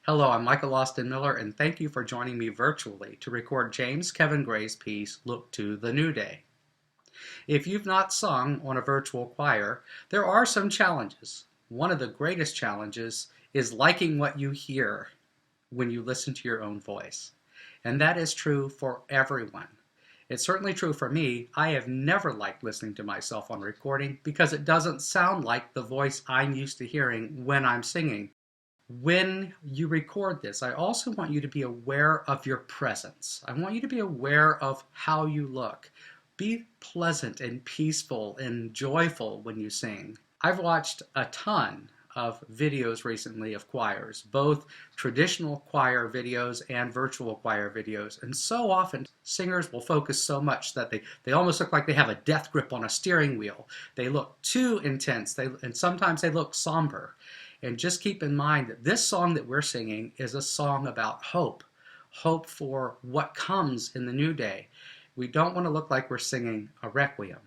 Hello, I'm Michael Austin Miller, and thank you for joining me virtually to record James Kevin Gray's piece, Look to the New Day. If you've not sung on a virtual choir, there are some challenges. One of the greatest challenges is liking what you hear when you listen to your own voice. And that is true for everyone. It's certainly true for me. I have never liked listening to myself on recording because it doesn't sound like the voice I'm used to hearing when I'm singing. When you record this, I also want you to be aware of your presence. I want you to be aware of how you look. Be pleasant and peaceful and joyful when you sing. I've watched a ton of videos recently of choirs, both traditional choir videos and virtual choir videos. And so often singers will focus so much that they almost look like they have a death grip on a steering wheel. They look too intense, and sometimes they look somber. And just keep in mind that this song that we're singing is a song about hope. Hope for what comes in the new day. We don't want to look like we're singing a requiem.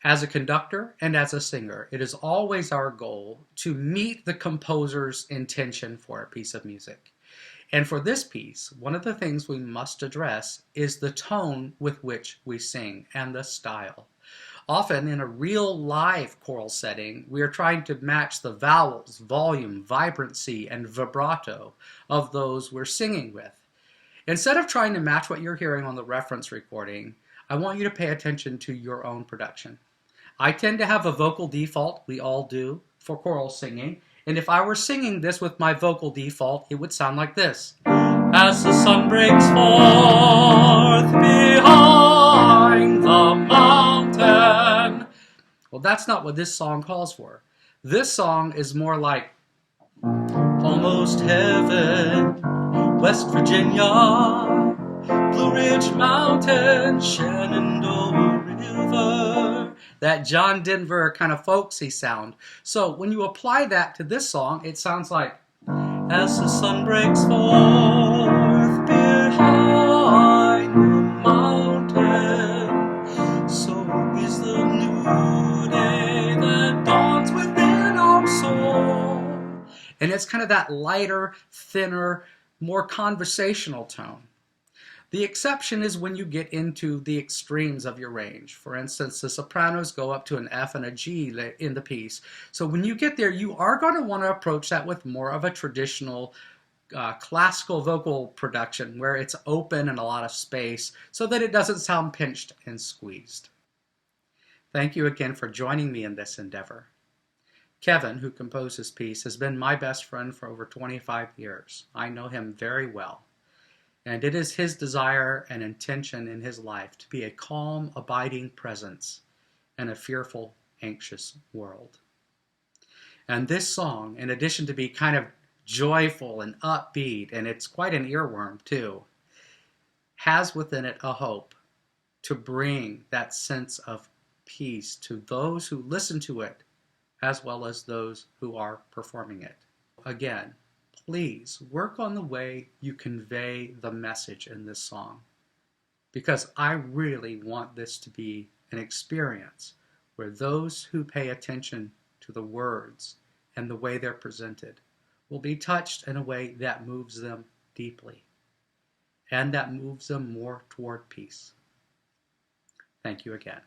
As a conductor and as a singer, it is always our goal to meet the composer's intention for a piece of music. And for this piece, one of the things we must address is the tone with which we sing and the style. Often in a real live choral setting, we are trying to match the vowels, volume, vibrancy, and vibrato of those we're singing with. Instead of trying to match what you're hearing on the reference recording, I want you to pay attention to your own production. I tend to have a vocal default, we all do, for choral singing, and if I were singing this with my vocal default, it would sound like this. As the sun breaks forth behind the mountain. Well, that's not what this song calls for. This song is more like almost heaven, West Virginia, Blue Ridge Mountain, Shenandoah River. That John Denver kind of folksy sound. So when you apply that to this song, it sounds like as the sun breaks forth behind the mountain, so is the new day that dawns within our soul. And it's kind of that lighter, thinner, more conversational tone. The exception is when you get into the extremes of your range. For instance, the sopranos go up to an F and a G in the piece. So when you get there, you are going to want to approach that with more of a traditional classical vocal production where it's open and a lot of space so that it doesn't sound pinched and squeezed. Thank you again for joining me in this endeavor. Kevin, who composed this piece, has been my best friend for over 25 years. I know him very well. And it is his desire and intention in his life to be a calm, abiding presence in a fearful, anxious world. And this song, in addition to be kind of joyful and upbeat, and it's quite an earworm too, has within it a hope to bring that sense of peace to those who listen to it, as well as those who are performing it. Again, please work on the way you convey the message in this song, because I really want this to be an experience where those who pay attention to the words and the way they're presented will be touched in a way that moves them deeply and that moves them more toward peace. Thank you again.